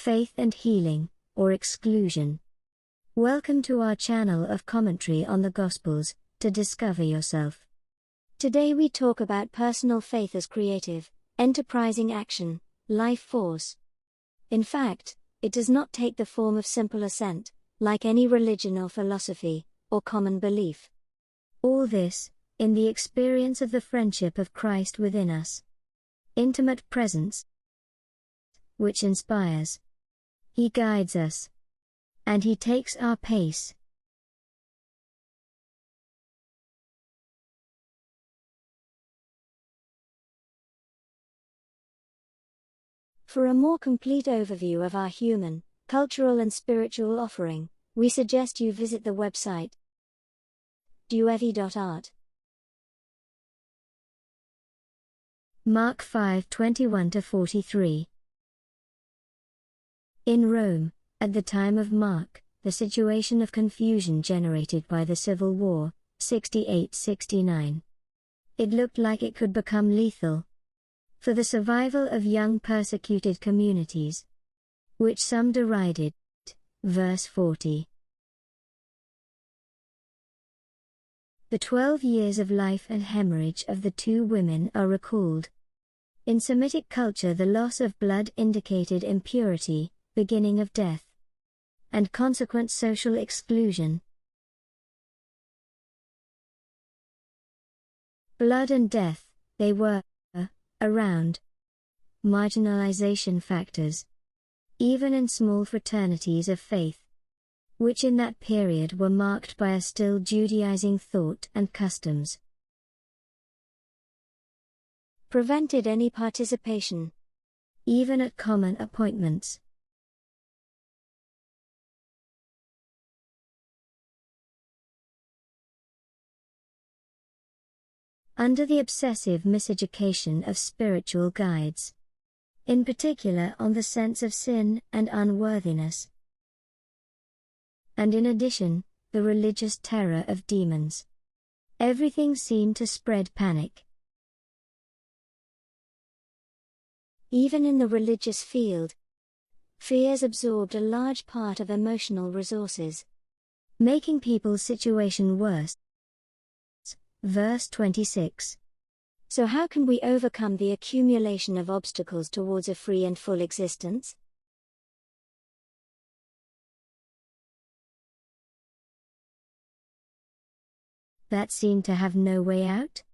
faith and healing, or exclusion. Welcome to our channel of commentary on the Gospels, to discover yourself. Today we talk about personal faith as creative, enterprising action, life force. In fact, it does not take the form of simple assent, like any religion or philosophy, or common belief. All this, in the experience of the friendship of Christ within us. Intimate presence, which inspires. He guides us. And He takes our pace. For a more complete overview of our human, cultural and spiritual offering, we suggest you visit the website duevi.art. Mark 5:21-43. In Rome, at the time of Mark, the situation of confusion generated by the Civil War, 68-69. It looked like it could become lethal for the survival of young persecuted communities, which some derided. Verse 40. The 12 years of life and hemorrhage of the two women are recalled. In Semitic culture, the loss of blood indicated impurity, beginning of death, and consequent social exclusion. Blood and death, they were around marginalization factors, even in small fraternities of faith, which in that period were marked by a still Judaizing thought and customs, prevented any participation, even at common appointments. Under the obsessive miseducation of spiritual guides, in particular on the sense of sin and unworthiness, and in addition, the religious terror of demons. Everything seemed to spread panic. Even in the religious field, fears absorbed a large part of emotional resources, making people's situation worse. Verse 26. So how can we overcome the accumulation of obstacles towards a free and full existence? That seemed to have no way out?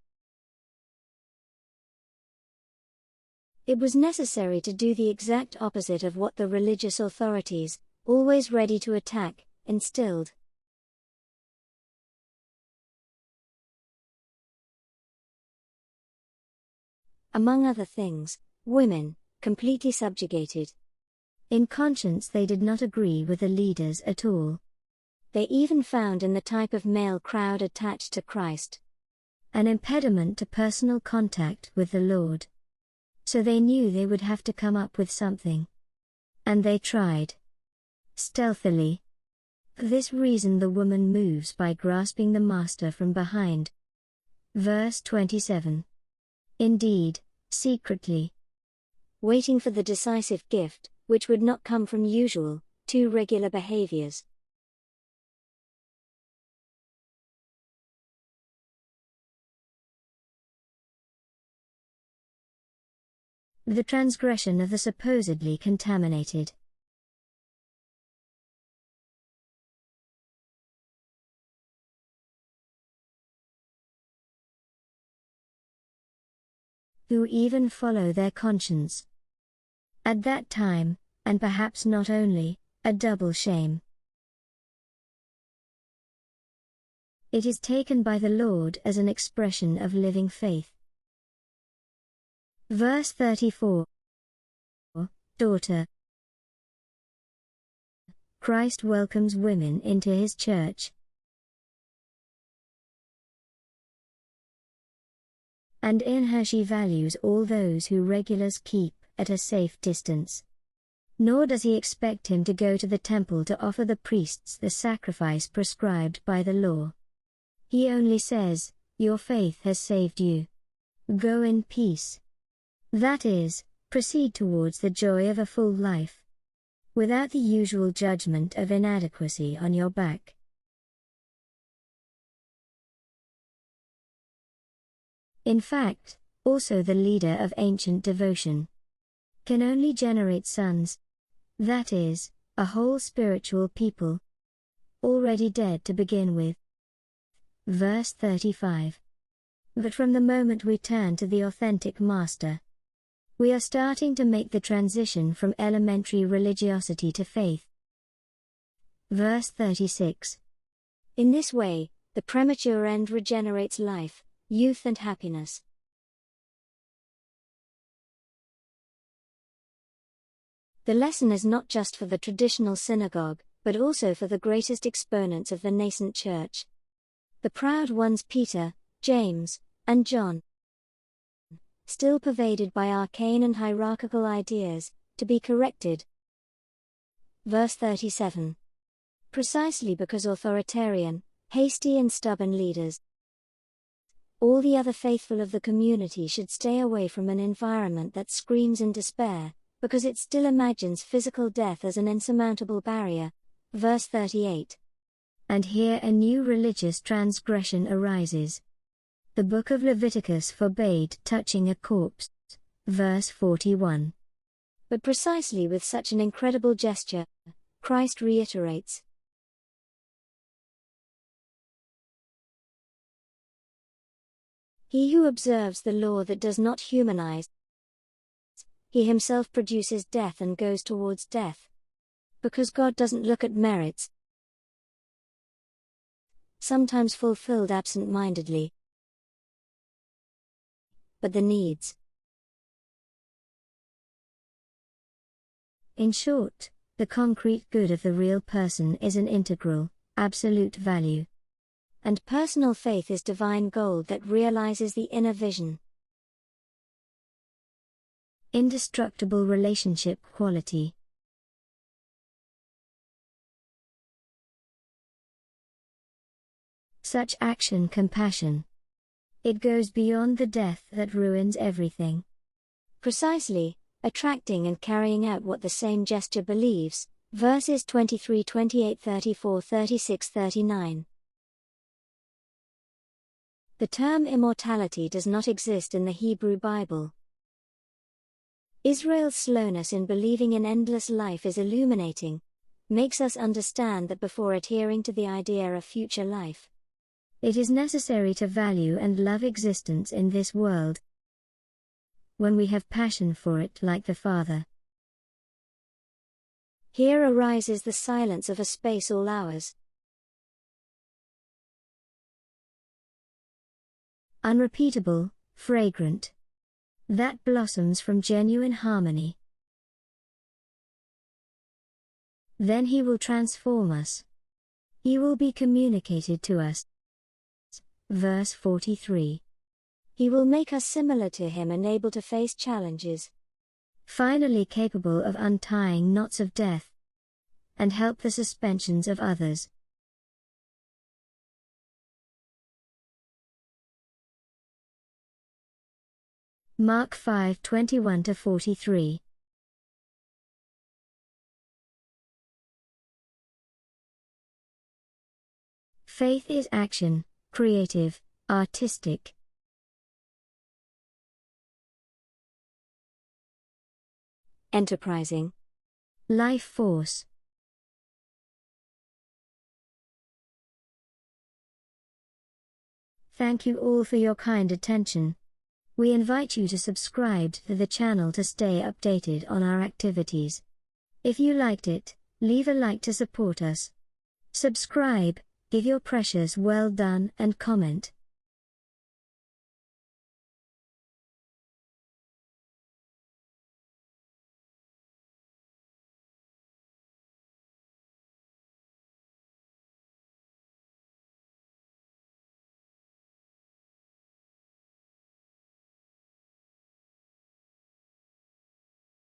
It was necessary to do the exact opposite of what the religious authorities, always ready to attack, instilled. Among other things, women, completely subjugated. In conscience they did not agree with the leaders at all. They even found in the type of male crowd attached to Christ an impediment to personal contact with the Lord. So they knew they would have to come up with something. And they tried. Stealthily. For this reason the woman moves by grasping the master from behind. Verse 27. Indeed, secretly. Waiting for the decisive gift, which would not come from usual, too regular behaviors. The transgression of the supposedly contaminated. Who even follow their conscience. At that time, and perhaps not only, a double shame. It is taken by the Lord as an expression of living faith. Verse 34. Daughter. Christ welcomes women into His church. And in her she values all those who regulars keep at a safe distance. Nor does He expect him to go to the temple to offer the priests the sacrifice prescribed by the law. He only says, "Your faith has saved you. Go in peace." That is, proceed towards the joy of a full life. without the usual judgment of inadequacy on your back. In fact, also the leader of ancient devotion can only generate sons, that is, a whole spiritual people, already dead to begin with. Verse 35. But from the moment we turn to the authentic Master, we are starting to make the transition from elementary religiosity to faith. Verse 36. In this way, the premature end regenerates life, youth and happiness. The lesson is not just for the traditional synagogue, but also for the greatest exponents of the nascent church. The proud ones Peter, James, and John, still pervaded by arcane and hierarchical ideas, to be corrected. Verse 37. Precisely because authoritarian, hasty and stubborn leaders, all the other faithful of the community should stay away from an environment that screams in despair, because it still imagines physical death as an insurmountable barrier. Verse 38. And here a new religious transgression arises. The book of Leviticus forbade touching a corpse. Verse 41. But precisely with such an incredible gesture, Christ reiterates, he who observes the law that does not humanize, he himself produces death and goes towards death. Because God doesn't look at merits, sometimes fulfilled absent-mindedly, but the needs. In short, the concrete good of the real person is an integral, absolute value. And personal faith is divine gold that realizes the inner vision. Indestructible relationship quality. Such action compassion. It goes beyond the death that ruins everything. Precisely, attracting and carrying out what the same gesture believes. Verses 23, 28, 34, 36, 39. The term immortality does not exist in the Hebrew Bible. Israel's slowness in believing in endless life is illuminating, makes us understand that before adhering to the idea of future life, it is necessary to value and love existence in this world, when we have passion for it like the Father. Here arises the silence of a space all ours. Unrepeatable, fragrant. That blossoms from genuine harmony. Then he will transform us. He will be communicated to us. Verse 43. He will make us similar to him and able to face challenges. Finally capable of untying knots of death, and help the suspensions of others. Mark 5:21-43. Faith is action, creative, artistic. Enterprising. Life force. Thank you all for your kind attention. We invite you to subscribe to the channel to stay updated on our activities. If you liked it, leave a like to support us. Subscribe, give your precious well done and comment.